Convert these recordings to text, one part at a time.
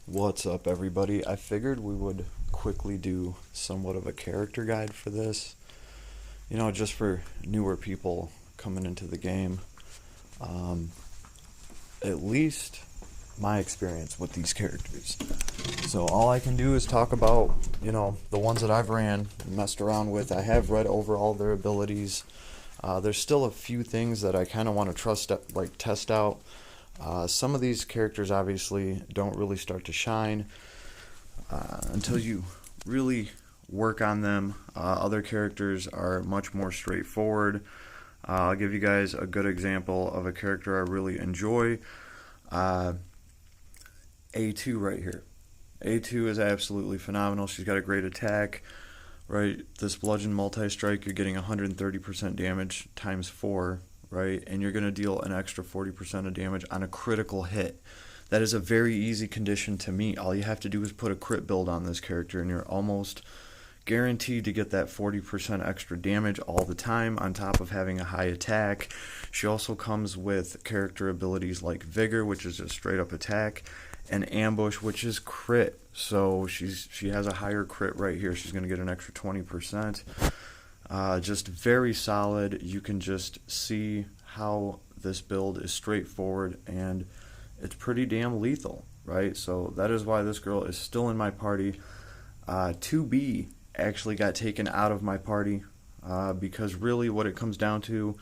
What's up, everybody? I figured we would quickly do somewhat of a character guide for this. Just for newer people coming into the game. Um, at least my experience with these characters. So all I can do is talk about, the ones that I've ran and messed around with. I have read over all their abilities. There's still a few things that I kind of want to test out. Some of these characters obviously don't really start to shine until you really work on them. Other characters are much more straightforward. I'll give you guys a good example of a character I really enjoy. A2 right here. A2 is absolutely phenomenal. She's got a great attack. Right, this bludgeon multi-strike, you're getting 130% damage times 4, right? And you're going to deal an extra 40% of damage on a critical hit. That is a very easy condition to meet. All you have to do is put a crit build on this character, and you're almost guaranteed to get that 40% extra damage all the time, on top of having a high attack. She also comes with character abilities like Vigor, which is just straight up attack, and Ambush, which is crit. So she has a higher crit right here. She's going to get an extra 20%. Just very solid. You can just see how this build is straightforward, and it's pretty damn lethal, right? So that is why this girl is still in my party. 2B actually got taken out of my party because really what it comes down to,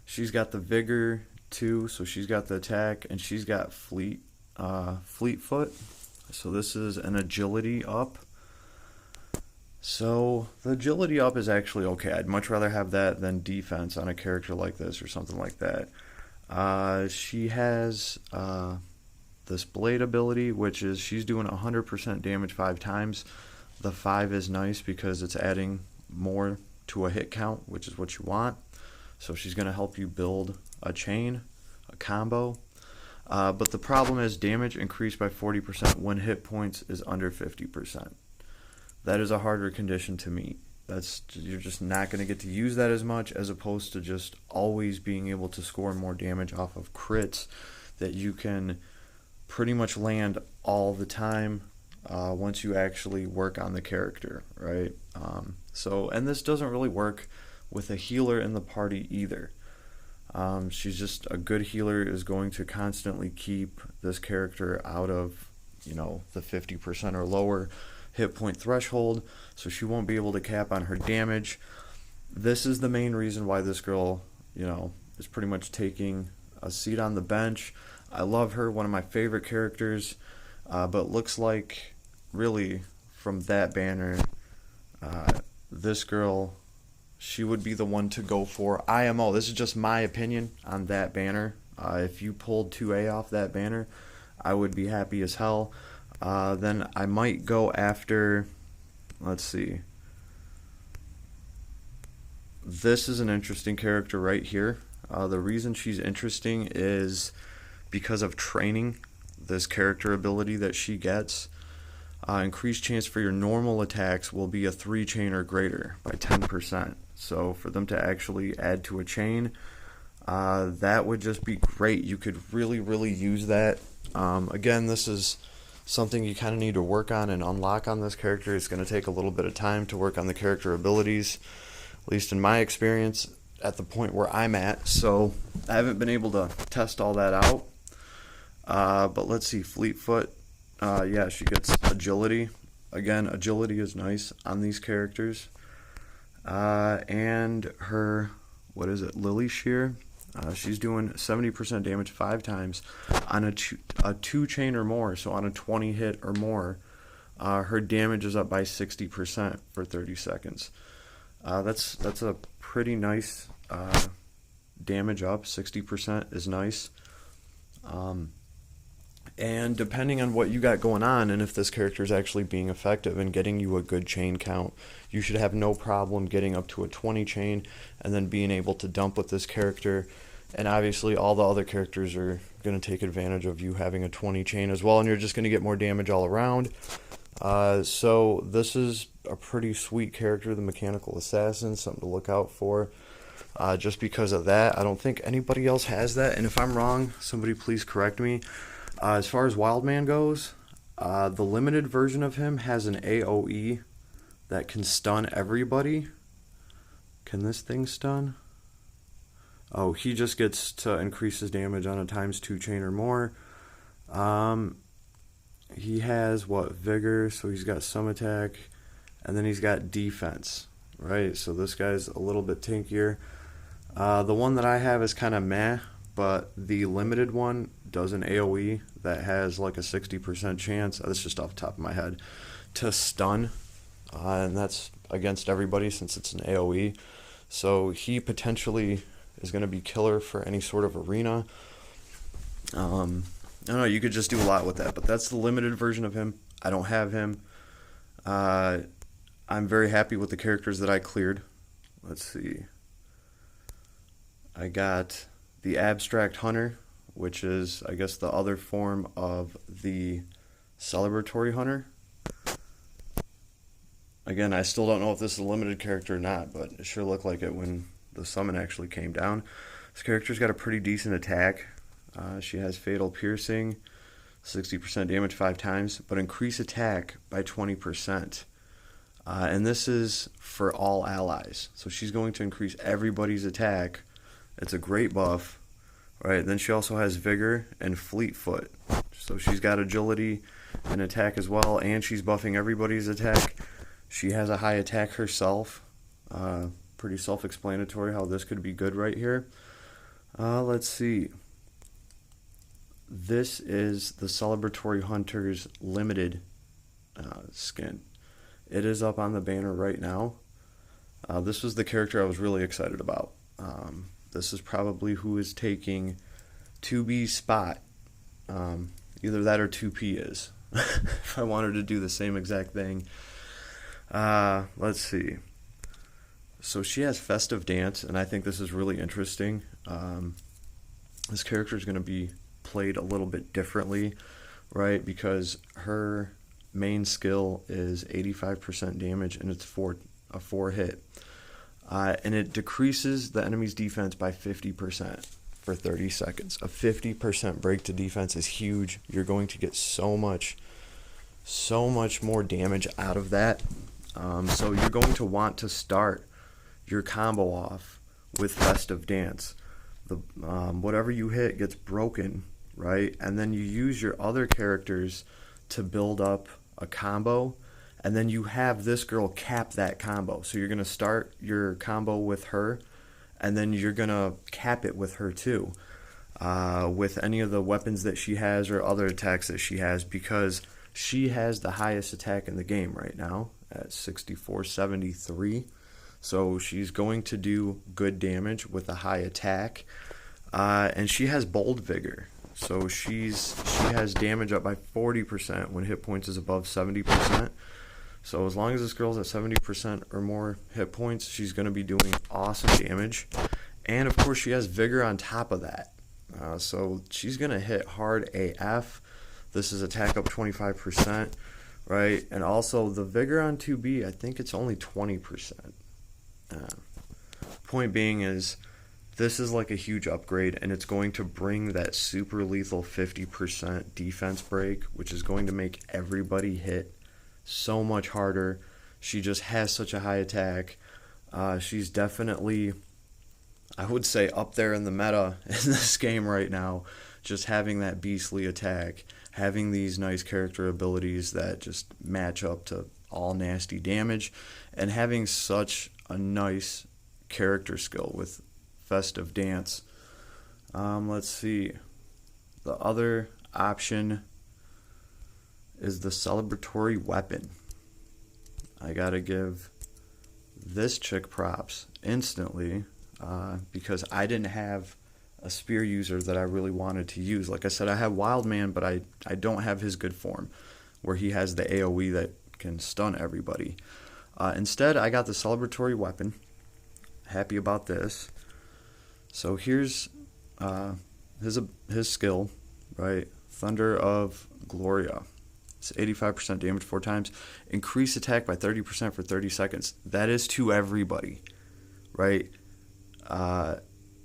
she's got the Vigor too, so she's got the attack, and she's got fleet foot. So this is an agility up. So the agility up is actually okay. I'd much rather have that than defense on a character like this or something like that. She has this blade ability, which is she's doing 100% damage 5 times. The 5 is nice because it's adding more to a hit count, which is what you want. So she's going to help you build a chain, a combo. But the problem is damage increased by 40% when hit points is under 50%. That is a harder condition to meet. You're just not going to get to use that as much, as opposed to just always being able to score more damage off of crits that you can pretty much land all the time once you actually work on the character, right? And this doesn't really work with a healer in the party either. She's just a good healer is going to constantly keep this character out of, the 50% or lower hit point threshold, so she won't be able to cap on her damage. This is the main reason why this girl, is pretty much taking a seat on the bench. I love her, one of my favorite characters, but looks like, really, from that banner, this girl, she would be the one to go for IMO. This is just my opinion on that banner. If you pulled 2A off that banner, I would be happy as hell. Then I might go after, let's see. This is an interesting character right here. The reason she's interesting is because of training. This character ability that she gets. Increased chance for your normal attacks will be a 3 chain or greater by 10%. So for them to actually add to a chain, that would just be great. You could really, really use that. Again, this is something you kind of need to work on and unlock on this character. It's going to take a little bit of time to work on the character abilities, at least in my experience, at the point where I'm at. So I haven't been able to test all that out. But let's see, Fleetfoot. Yeah, she gets agility. Again, agility is nice on these characters. And her, Lily Shear. She's doing 70% damage 5 times on a 2 chain or more, so on a 20 hit or more. Her damage is up by 60% for 30 seconds. That's a pretty nice damage up. 60% is nice. And depending on what you got going on, and if this character is actually being effective and getting you a good chain count, you should have no problem getting up to a 20 chain and then being able to dump with this character. And obviously all the other characters are going to take advantage of you having a 20 chain as well, and you're just going to get more damage all around. So this is a pretty sweet character, the Mechanical Assassin, something to look out for. Just because of that, I don't think anybody else has that, and if I'm wrong, somebody please correct me. As far as Wildman goes, The limited version of him has an AoE that can stun everybody. Can this thing stun? Oh, he just gets to increase his damage on a ×2 chain or more. He has, what, Vigor, so he's got some attack, and then he's got defense, right? So this guy's a little bit tankier. The one that I have is kind of meh, but the limited one does an AoE that has like a 60% chance, that's just off the top of my head, to stun, and that's against everybody since it's an AoE. So he potentially is going to be killer for any sort of arena. I don't know, you could just do a lot with that, but that's the limited version of him. I don't have him. I'm very happy with the characters that I cleared. Let's see. I got the Abstract Hunter, which is, I guess, the other form of the Celebratory Hunter. Again, I still don't know if this is a limited character or not, but it sure looked like it when the summon actually came down. This character's got a pretty decent attack. She has Fatal Piercing, 60% damage 5 times, but increase attack by 20%. And this is for all allies. So she's going to increase everybody's attack. It's a great buff. Right, then she also has Vigor and Fleet Foot. So she's got agility and attack as well, and she's buffing everybody's attack. She has a high attack herself. Pretty self-explanatory how this could be good right here. Let's see. This is the Celebratory Hunter's limited skin. It is up on the banner right now. This was the character I was really excited about. This is probably who is taking 2B's spot. Either that or 2P is. If I wanted to do the same exact thing. Let's see. So she has Festive Dance, and I think this is really interesting. This character is going to be played a little bit differently, right? Because her main skill is 85% damage, and it's a 4 hit. And it decreases the enemy's defense by 50% for 30 seconds. A 50% break to defense is huge. You're going to get so much more damage out of that. So you're going to want to start your combo off with Festive Dance. Whatever you hit gets broken, right? And then you use your other characters to build up a combo. And then you have this girl cap that combo. So you're going to start your combo with her, and then you're going to cap it with her too, with any of the weapons that she has or other attacks that she has, because she has the highest attack in the game right now at 6473. So she's going to do good damage with a high attack. And she has Bold Vigor. So she has damage up by 40% when hit points is above 70%. So as long as this girl's at 70% or more hit points, she's going to be doing awesome damage. And of course she has Vigor on top of that. So she's going to hit hard AF. This is attack up 25%, right? And also the Vigor on 2B, I think it's only 20%. Point being is, this is like a huge upgrade, and it's going to bring that super lethal 50% defense break, which is going to make everybody hit so much harder. She just has such a high attack. She's definitely, I would say, up there in the meta in this game right now. Just having that beastly attack, having these nice character abilities that just match up to all nasty damage, and having such a nice character skill with Festive Dance. Let's see. The other option is the Celebratory Weapon. I gotta give this chick props instantly, because I didn't have a spear user that I really wanted to use. Like I said, I have Wildman, but I don't have his good form, where he has the AoE that can stun everybody. Instead, I got the Celebratory Weapon. Happy about this. So here's his skill, right? Thunder of Gloria. It's 85% damage 4 times. Increase attack by 30% for 30 seconds. That is to everybody, right?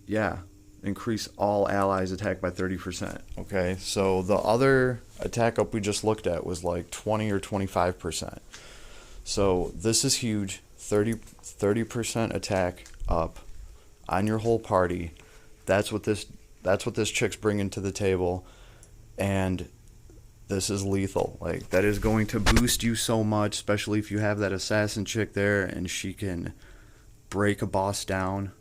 Yeah. increase all allies attack by 30%. Okay, so the other attack up we just looked at was like 20 or 25%. So this is huge. 30% attack up on your whole party. That's what this chick's bringing to the table, and this is lethal. Like, that is going to boost you so much, especially if you have that assassin chick there and she can break a boss down,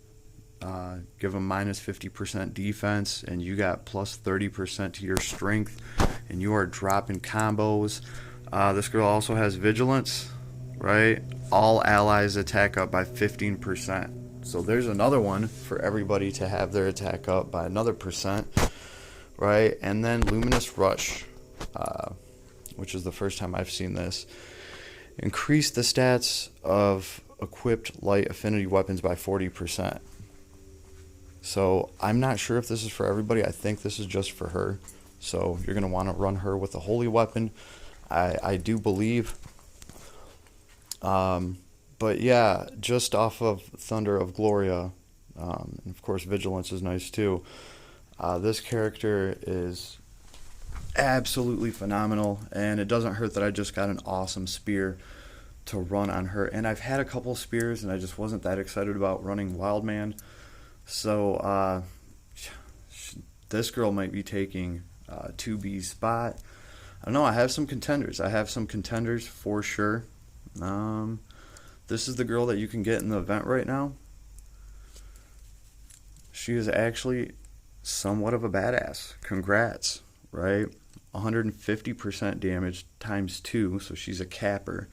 give him minus 50% defense, and you got plus 30% to your strength, and you are dropping combos. This girl also has Vigilance, right? All allies attack up by 15%. So there's another one for everybody to have their attack up by another percent, right? And then Luminous Rush, which is the first time I've seen this. Increase the stats of equipped light affinity weapons by 40%. So I'm not sure if this is for everybody. I think this is just for her. So you're going to want to run her with a holy weapon, I do believe. But yeah, just off of Thunder of Gloria, and of course Vigilance is nice too. This character is absolutely phenomenal, and it doesn't hurt that I just got an awesome spear to run on her. And I've had a couple spears, and I just wasn't that excited about running Wildman. So this girl might be taking 2B's spot. I don't know. I have some contenders for sure. This is the girl that you can get in the event right now. She is actually somewhat of a badass. Congrats, right? 150% damage times 2, so she's a capper.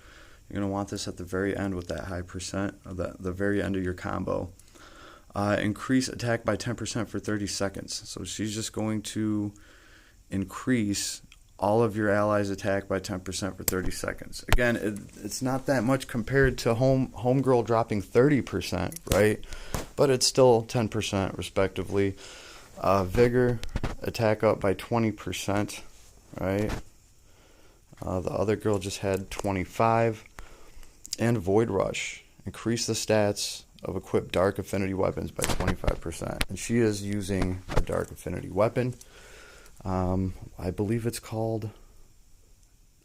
You're going to want this at the very end with that high percent, of the very end of your combo. Increase attack by 10% for 30 seconds. So she's just going to increase all of your allies' attack by 10% for 30 seconds. Again, it's not that much compared to Homegirl dropping 30%, right? But it's still 10% respectively. Vigor, attack up by 20%, right? The other girl just had 25. And Void Rush, increase the stats of equipped dark affinity weapons by 25%. And she is using a dark affinity weapon. I believe it's called,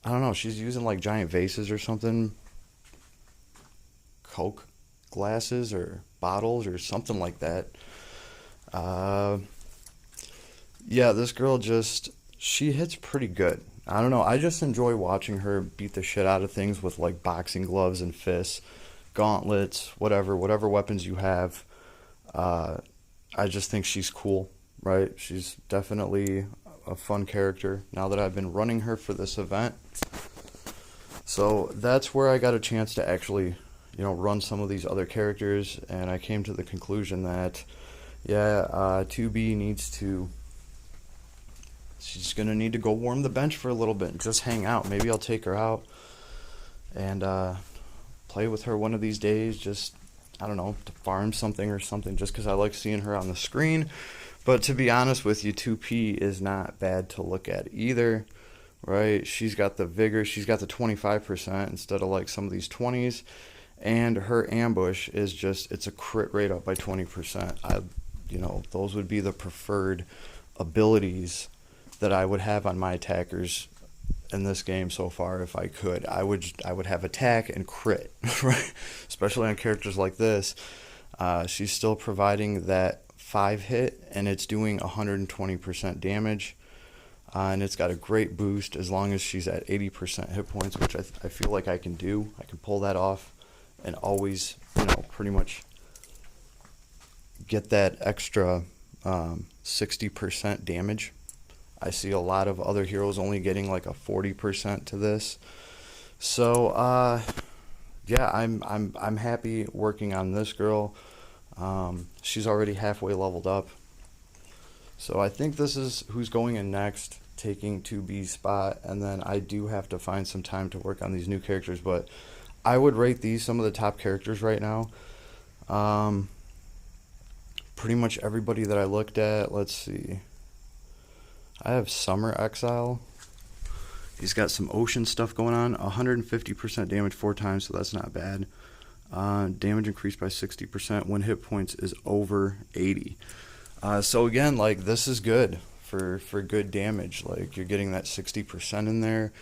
I don't know, she's using like giant vases or something, Coke glasses or bottles or something like that. Yeah, this girl she hits pretty good. I don't know, I just enjoy watching her beat the shit out of things with like boxing gloves and fists, gauntlets, whatever weapons you have. I just think she's cool, right? She's definitely a fun character now that I've been running her for this event. So that's where I got a chance to actually, run some of these other characters, and I came to the conclusion that, 2B she's going to need to go warm the bench for a little bit and just hang out. Maybe I'll take her out and play with her one of these days, just, I don't know, to farm something or something, just because I like seeing her on the screen. But to be honest with you, 2P is not bad to look at either, right? She's got the vigor, she's got the 25% instead of like some of these 20s, and her ambush is just, it's a crit rate up by 20%. Those would be the preferred abilities that I would have on my attackers in this game so far. If I could, I would have attack and crit, right? Especially on characters like this. She's still providing that 5 hit, and it's doing 120% damage, and it's got a great boost as long as she's at 80% hit points, which I feel like I can do. I can pull that off and always, pretty much get that extra 60% damage. I see a lot of other heroes only getting like a 40% to this. So I'm happy working on this girl. She's already halfway leveled up. So I think this is who's going in next, taking 2B's spot, and then I do have to find some time to work on these new characters, but I would rate these some of the top characters right now. Pretty much everybody that I looked at, let's see. I have Summer Exile. He's got some ocean stuff going on. 150% damage 4 times, so that's not bad. Damage increased by 60% when hit points is over 80. So again, like this is good for good damage. Like you're getting that 60% in there,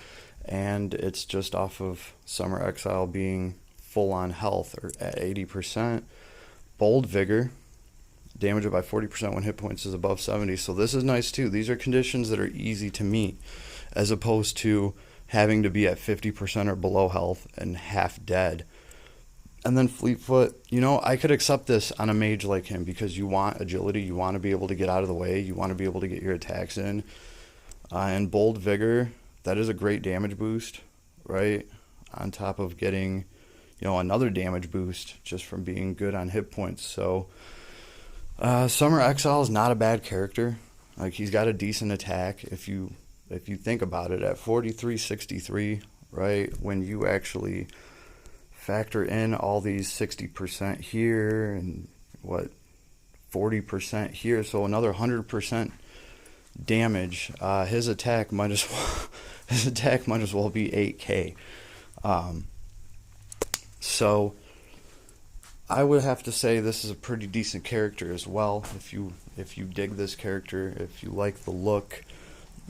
and it's just off of Summer Exile being full on health or at 80%. Bold Vigor, damage it by 40% when hit points is above 70. So this is nice too. These are conditions that are easy to meet, as opposed to having to be at 50% or below health and half dead. And then Fleetfoot, I could accept this on a mage like him because you want agility, you want to be able to get out of the way, you want to be able to get your attacks in. And Bold Vigor, that is a great damage boost, right? On top of getting, another damage boost just from being good on hit points. So Summer Exile is not a bad character. Like he's got a decent attack if you think about it at 43-63, right? When you actually factor in all these 60% here and 40% here, so another 100% damage. His attack might as well be 8K. So I would have to say this is a pretty decent character as well. If you dig this character, if you like the look,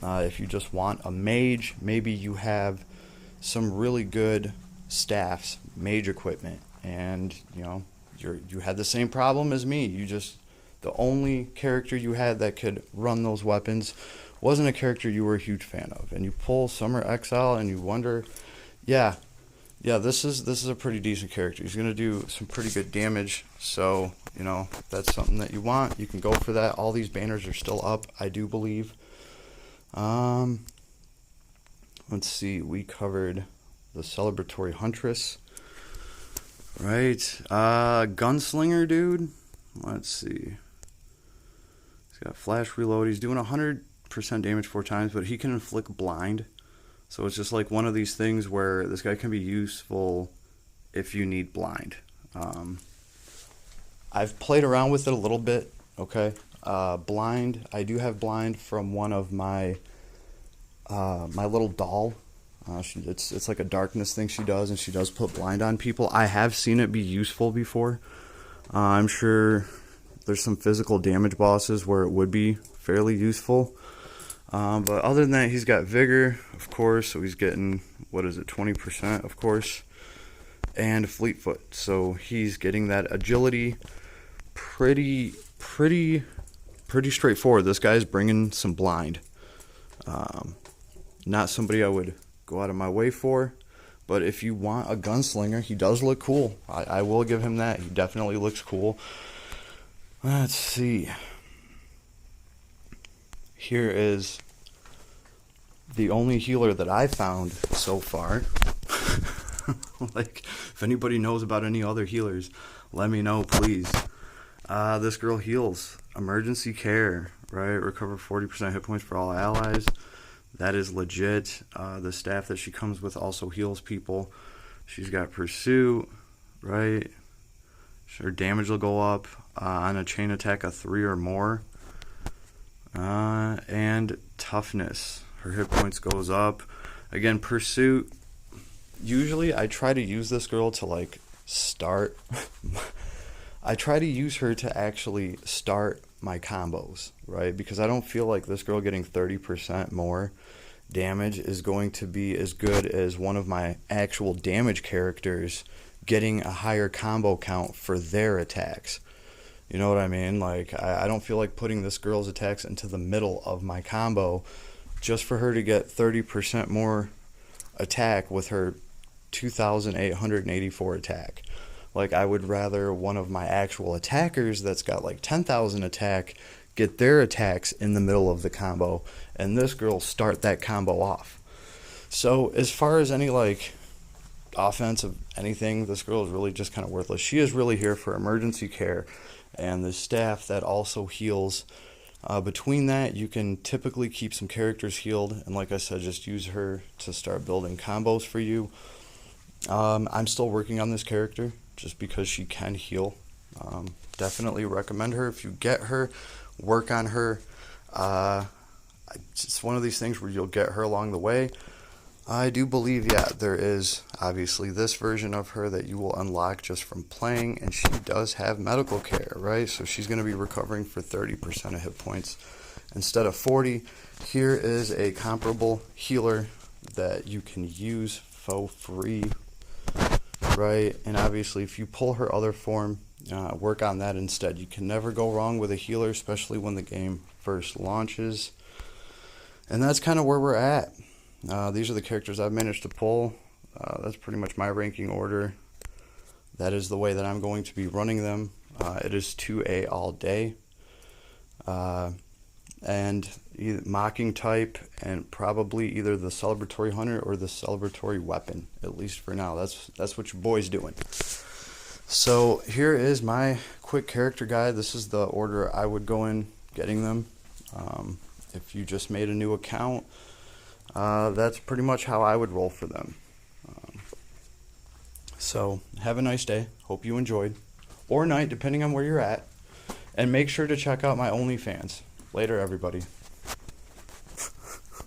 if you just want a mage, maybe you have some really good staffs, mage equipment, and you had the same problem as me. The only character you had that could run those weapons wasn't a character you were a huge fan of, and you pull Summer Exile and you wonder, yeah, this is a pretty decent character. He's gonna do some pretty good damage, so if that's something that you want, you can go for that. All these banners are still up, I do believe. Let's see, we covered the Celebratory Huntress, right? Gunslinger, dude. Let's see. He's got flash reload. He's doing 100% damage 4 times, but he can inflict blind. So it's just like one of these things where this guy can be useful if you need blind. I've played around with it a little bit, okay? Blind, I do have blind from one of my my little doll. It's like a darkness thing she does, and she does put blind on people. I have seen it be useful before. I'm sure there's some physical damage bosses where it would be fairly useful. But other than that, he's got Vigor, of course, so he's getting, 20%, of course, and Fleetfoot. So he's getting that agility pretty straightforward. This guy's bringing some blind. Not somebody I would go out of my way for, but if you want a gunslinger, he does look cool. I will give him that. He definitely looks cool. Let's see. Here is the only healer that I found so far. Like, if anybody knows about any other healers, let me know, please. This girl heals. Emergency care, right? Recover 40% hit points for all allies. That is legit. The staff that she comes with also heals people. She's got Pursuit, right? Her damage will go up on a chain attack of 3 or more. And Toughness. Her hit points goes up. Again, Pursuit. Usually I try to use this girl to start. I try to use her to actually start my combos, right? Because I don't feel like this girl getting 30% more damage is going to be as good as one of my actual damage characters getting a higher combo count for their attacks. You know what I mean? I don't feel like putting this girl's attacks into the middle of my combo just for her to get 30% more attack with her 2,884 attack. I would rather one of my actual attackers that's got 10,000 attack get their attacks in the middle of the combo, and this girl start that combo off. So as far as any offense of anything, this girl is really just kind of worthless. She is really here for emergency care and the staff that also heals. Between that, you can typically keep some characters healed, and like I said, just use her to start building combos for you. I'm still working on this character just because she can heal. Definitely recommend her. If you get her, work on her. It's one of these things where you'll get her along the way. I do believe, yeah, there is obviously this version of her that you will unlock just from playing, and she does have medical care, right? So she's going to be recovering for 30% of hit points instead of 40. Here is a comparable healer that you can use for free, right? And obviously, if you pull her other form, work on that instead. You can never go wrong with a healer, especially when the game first launches. And that's kind of where we're at. These are the characters I've managed to pull. That's pretty much my ranking order. That is the way that I'm going to be running them. It is 2A all day. And either mocking type and probably either the celebratory hunter or the celebratory weapon, at least for now. That's what your boy's doing. So here is my quick character guide. This is the order I would go in getting them. If you just made a new account, that's pretty much how I would roll for them. So have a nice day. Hope you enjoyed. Or night, depending on where you're at. And make sure to check out my OnlyFans. Later, everybody.